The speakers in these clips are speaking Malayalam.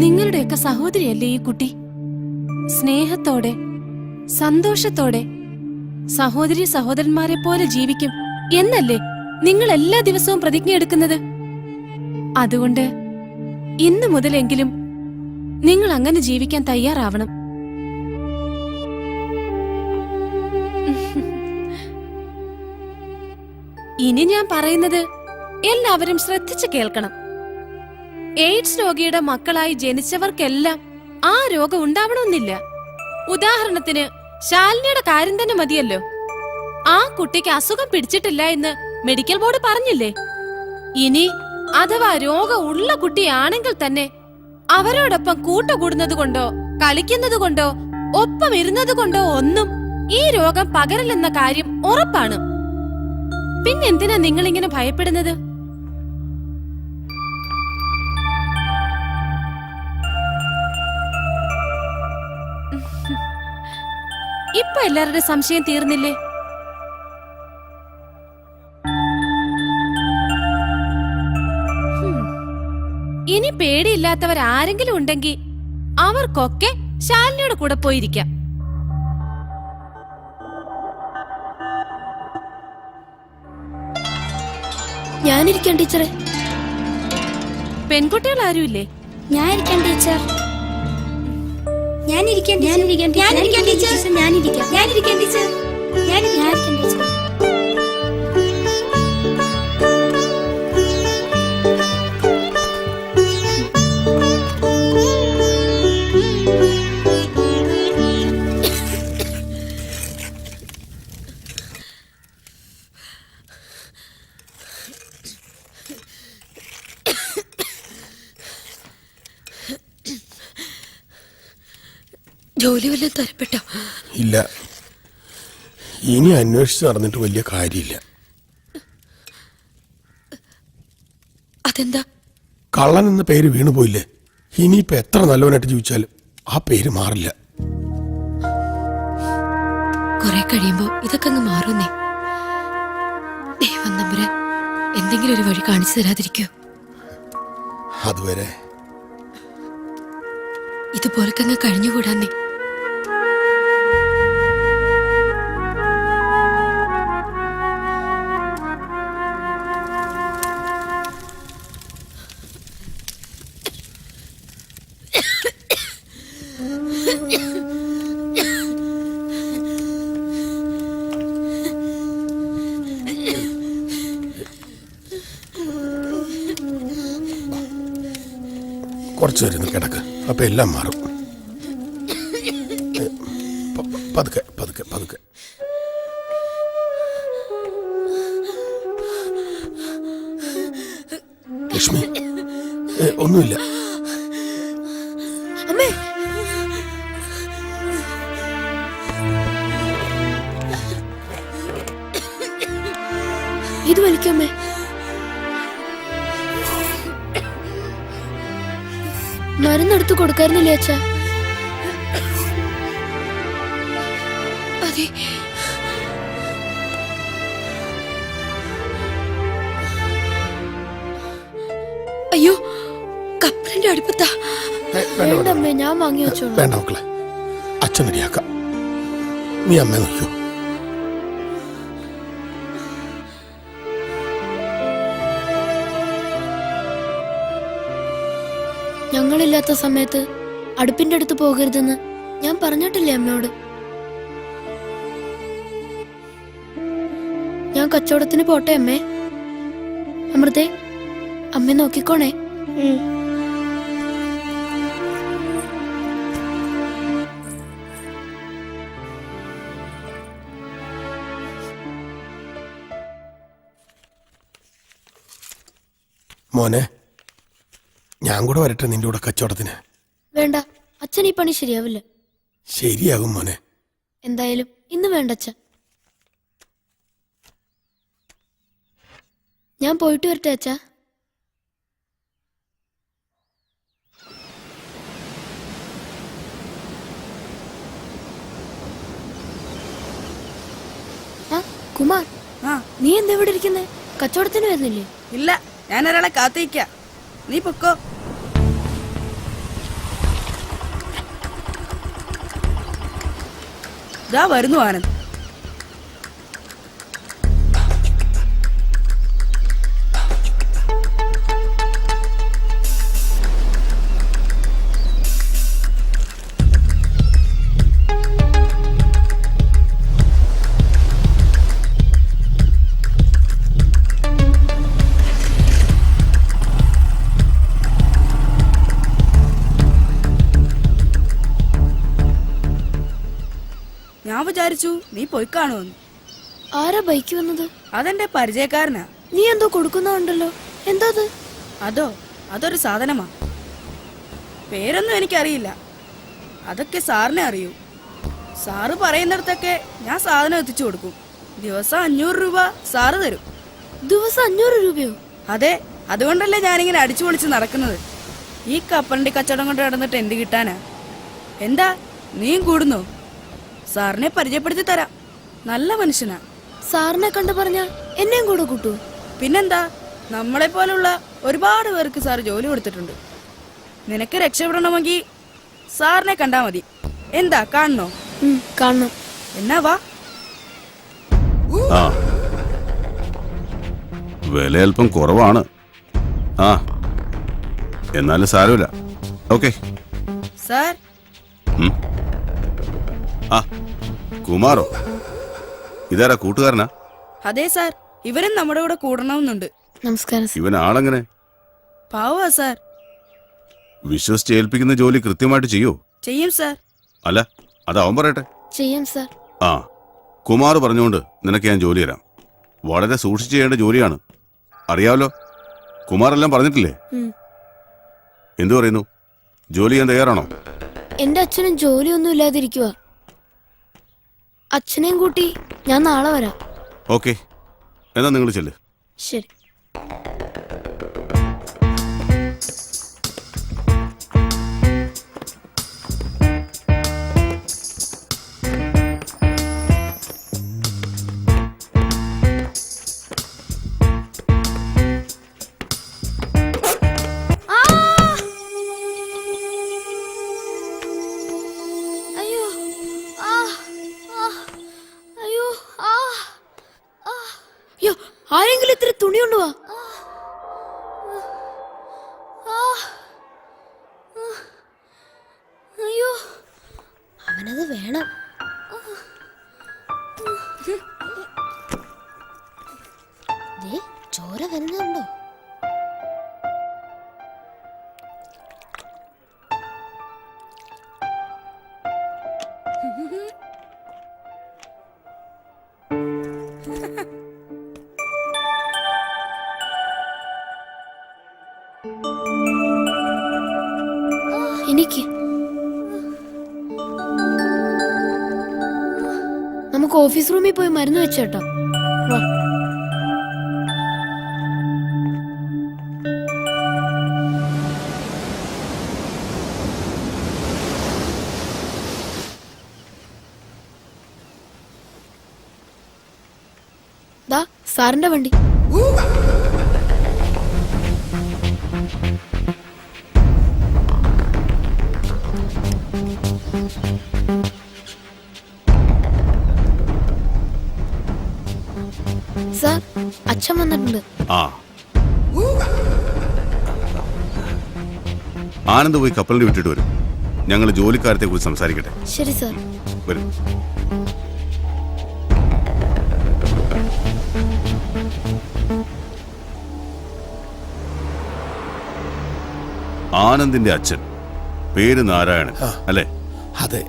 നിങ്ങളുടെയൊക്കെ സഹോദരിയല്ലേ ഈ കുട്ടി? സ്നേഹത്തോടെ സന്തോഷത്തോടെ സഹോദരി സഹോദരന്മാരെ പോലെ ജീവിക്കും എന്നല്ലേ നിങ്ങൾ എല്ലാ ദിവസവും പ്രതിജ്ഞ എടുക്കുന്നത്? അതുകൊണ്ട് ഇന്നു മുതലെങ്കിലും നിങ്ങൾ അങ്ങനെ ജീവിക്കാൻ തയ്യാറാവണം. ഇനി ഞാൻ പറയുന്നത് എല്ലാവരും ശ്രദ്ധിച്ചു കേൾക്കണം. എയ്ഡ്സ് രോഗിയുടെ മക്കളായി ജനിച്ചവർക്കെല്ലാം ആ രോഗം ഉണ്ടാവണമെന്നില്ല. ഉദാഹരണത്തിന് ശാലിനിയുടെ കാര്യം തന്നെ മതിയല്ലോ. ആ കുട്ടിക്ക് അസുഖം പിടിച്ചിട്ടില്ല എന്ന് മെഡിക്കൽ ബോർഡ് പറഞ്ഞില്ലേ? ഇനി അഥവാ രോഗം ഉള്ള കുട്ടിയാണെങ്കിൽ തന്നെ അവരോടൊപ്പം കൂട്ടുകൂടുന്നത് കൊണ്ടോ കളിക്കുന്നത് കൊണ്ടോ ഒപ്പം ഇരുന്നത് കൊണ്ടോ ഒന്നും ഈ രോഗം പകരില്ലെന്ന കാര്യം ഉറപ്പാണ്. പിന്നെന്തിനാ നിങ്ങളിങ്ങനെ ഭയപ്പെടുന്നത്? ഇപ്പൊ എല്ലാവരുടെ സംശയം തീർന്നില്ലേ? ഇനി പേടിയില്ലാത്തവരാരെങ്കിലും ഉണ്ടെങ്കിൽ അവർക്കൊക്കെ ശാലിനിയുടെ കൂടെ പോയിരിക്കാം. ഞാനിരിക്കാം ടീച്ചറെ. പെൺകുട്ടികൾ ആരുമില്ലേ? ഞാനിരിക്കാം ടീച്ചർ. ഞാനിരിക്കാം ടീച്ചർ. ജോലി വല്ലതും തരപ്പെട്ടോ? ഇല്ല, ഇനി അന്വേഷിച്ച് നടന്നിട്ട് വലിയ കാര്യമില്ല. അതെന്താ? കള്ളൻ എന്ന പേര് വീണുപോയില്ലേ? ഇനിയിപ്പോ എത്ര നല്ലവനായിട്ട് ജീവിച്ചാലും ആ പേര് മാറില്ല. കുറെ കഴിയുമ്പോ ഇതൊക്കെ അങ്ങ് മാറുന്നേ. ദൈവം തമ്പുരാൻ എന്തെങ്കിലും ഒരു വഴി കാണിച്ചു തരാതിരിക്കോ? അതുവരെ ഇതുപോലൊക്കെ അങ്ങ് കഴിഞ്ഞുകൂടാന്നേ. കുറച്ചു നേരം കിടക്ക്, അപ്പൊ എല്ലാം മാറും. പതുക്കെ പതുക്കെ പതുക്കെ. ലക്ഷ്മി, ഒന്നുമില്ല. അമ്മേ, ഇത് വലിക്കമ്മേ. മരുന്നെടുത്ത് കൊടുക്കായിരുന്നില്ലേ അച്ഛാ? അതെ. അയ്യോ, കപ്പലിന്റെ അടുപ്പത്താ. വേണ്ടമ്മേ, ഞാൻ വാങ്ങി വെച്ചോളൂ. വേണ്ട മക്കളെ, അച്ഛൻ റെഡിയാക്കാം. നീ അമ്മ നോക്കൂ. ഞങ്ങളില്ലാത്ത സമയത്ത് അടുപ്പിന്റെ അടുത്ത് പോകരുതെന്ന് ഞാൻ പറഞ്ഞിട്ടില്ലേ അമ്മയോട്? ഞാൻ കച്ചവടത്തിന് പോട്ടെ അമ്മേ. അമൃതേ, അമ്മ നോക്കിക്കോണേ. മോനെ, ഞാൻ കൂടെ വരട്ടെ നിന്റെ കൂടെ കച്ചവടത്തിന്? വേണ്ട, അച്ഛൻ ഈ പണി ശരിയാവില്ല. ശരിയാകും മോനെ. എന്തായാലും ഇന്ന് വേണ്ട അച്ഛ. ഞാൻ പോയിട്ട് വരട്ടെ അച്ഛാ. കുമാർ, നീ എന്താ ഇവിടെ ഇരിക്കുന്നേ? കച്ചവടത്തിന് വരുന്നില്ലേ? ഇല്ല, ഞാൻ ഒരാളെ കാത്തിരിക്ക. നീ പൊക്കോ. ദാ വരുന്നു ആനന്ദ്. ഞാൻ വിചാരിച്ചു നീ പോയി കാണുമെന്ന്. ആരാ ബൈക്ക് വന്നത്? അതെന്റെ പരിചയക്കാരനാ. നീ എന്തോ കൊടുക്കുന്നുണ്ടല്ലോ, എന്താ അത്? അതൊരു സാധനമാ. പേരൊന്നും എനിക്കറിയില്ല, അതൊക്കെ സാറിനെ അറിയൂ. സാറ് പറയുന്നിടത്തൊക്കെ ഞാൻ സാധനം എത്തിച്ചു കൊടുക്കും. ദിവസം 500 രൂപ സാറ് തരും. ദിവസം 500 രൂപയോ? അതെ, അതുകൊണ്ടല്ലേ ഞാനിങ്ങനെ അടിച്ചു പൊളിച്ച് നടക്കുന്നത്. ഈ കപ്പലണ്ടി കച്ചവടം കൊണ്ട് നടന്നിട്ട് എന്ത് കിട്ടാനാ? എന്താ നീയും കൂടുന്നോ? സാറിനെ പരിചയപ്പെടുത്തി തരാം, നല്ല മനുഷ്യനാ. സാറിനെ കണ്ടു പറഞ്ഞ എന്നെയും കൂടെ കൂട്ടൂ? പിന്നെന്താ, നമ്മളെ പോലുള്ള ഒരുപാട് പേർക്ക് സാർ ജോലി കൊടുത്തിട്ടുണ്ട്. നിനക്ക് രക്ഷപ്പെടണമെങ്കിൽ സാറിനെ കണ്ടാ മതി. എന്താ കാണണോ? കാണണം. എന്നാ വാ. ആ, വില അല്പം കുറവാണ്. ആ, എന്നാലും സാരമില്ല. Okay sir. ആ, കുമാറോ? ഇതാരാ, കൂട്ടുകാരനാ? അതെ സാർ, ഇവരും നമ്മുടെ കൂടെ കൂടണമെന്നുണ്ട്. നമസ്കാരം. ഇവൻ ആളെങ്ങനെ? പാവാ സാർ. വിശ്വസിച്ച് ഏൽപ്പിക്കുന്ന ജോലി കൃത്യമായിട്ട് ചെയ്യോ? ചെയ്യും സാർ. അല്ല, അതവൻ പറയട്ടെ. ചെയ്യാം സാർ. ആ, കുമാർ പറഞ്ഞുകൊണ്ട് നിനക്ക് ഞാൻ ജോലി തരാം. വളരെ സൂക്ഷിച്ച് ചെയ്യേണ്ട ജോലിയാണ്, അറിയാമല്ലോ. കുമാറെല്ലാം പറഞ്ഞിട്ടില്ലേ? എന്തു പറയുന്നു? ജോലി ചെയ്യാൻ തയ്യാറാണോ? എന്റെ അച്ഛനും ജോലിയൊന്നും ഇല്ലാതിരിക്കുക. അച്ഛനെയും കൂട്ടി ഞാൻ നാളെ വരാം. ഓക്കെ, എന്നാ നിങ്ങൾ ചെല്ല്. ശരി. ആരെങ്കിലും ഇത്തിരി തുണി കൊണ്ടുവാ. അയ്യോ, അവനത് വേണം. ചോര വരുന്നുണ്ടോ? എനിക്ക് നമുക്ക് ഓഫീസ് റൂമിൽ പോയി മരുന്ന് വെച്ചേട്ടോ. വാ. ദാ സാറിന്റെ വണ്ടി. സാർ, അച്ഛൻ വന്നിട്ടുണ്ട്. ആ, ആനന്ദ് പോയി കപ്പലിന് വിട്ടിട്ട് വരും. ഞങ്ങൾ ജോലിക്കാരത്തെ കുറിച്ച് സംസാരിക്കട്ടെ. ശരി സാർ. വരും. ആനന്ദിന്റെ അച്ഛൻ പേര് നാരായണൻ അല്ലേ? അതെ.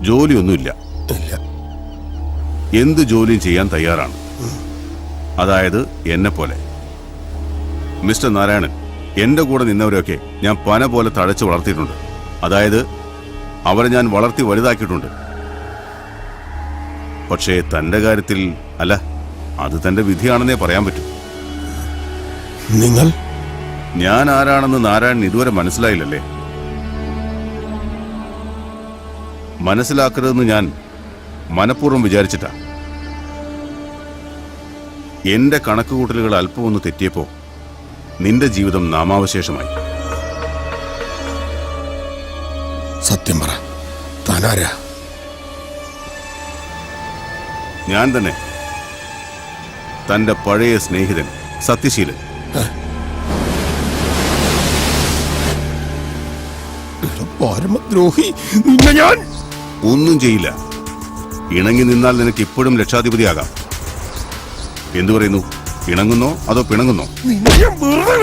ജോലിയൊന്നുമില്ല. ഇല്ല. എന്ത് ജോലിയും ചെയ്യാൻ തയ്യാറാണ്. അതായത് എന്നെ പോലെ. മിസ്റ്റർ നാരായണൻ, എന്റെ കൂടെ നിന്നവരെയൊക്കെ ഞാൻ പന പോലെ തഴച്ചു വളർത്തിയിട്ടുണ്ട്. അതായത് അവരെ ഞാൻ വളർത്തി വലുതാക്കിയിട്ടുണ്ട്. പക്ഷേ തന്റെ കാര്യത്തിൽ അല്ല, അത് തന്റെ വിധിയാണെന്നേ പറയാൻ പറ്റൂ. നിങ്ങൾ? ഞാൻ ആരാണെന്ന് നാരായണൻ ഇതുവരെ മനസ്സിലായില്ലല്ലേ? മനസ്സിലാക്കരുതെന്ന് ഞാൻ മനഃപൂർവ്വം വിചാരിച്ചിട്ടാ. എന്റെ കണക്കുകൂട്ടലുകൾ അല്പം ഒന്ന് തെറ്റിയപ്പോ നിന്റെ ജീവിതം നാമാവശേഷമായി. സത്യം പറ, താനാരാ? ഞാൻ തന്നെ, തന്റെ പഴയ സ്നേഹിതൻ സത്യശീലൻ. പരമദ്രോഹി, നിന്നെ ഞാൻ ഒന്നും ചെയ്യില്ല. ഇണങ്ങി നിന്നാൽ നിനക്ക് ഇപ്പോഴും ലക്ഷാധിപതിയാകാം. എന്തു പറയുന്നു? ഇണങ്ങുന്നോ അതോ പിണങ്ങുന്നോ? നിന്നെ ഞാൻ വെറുതെ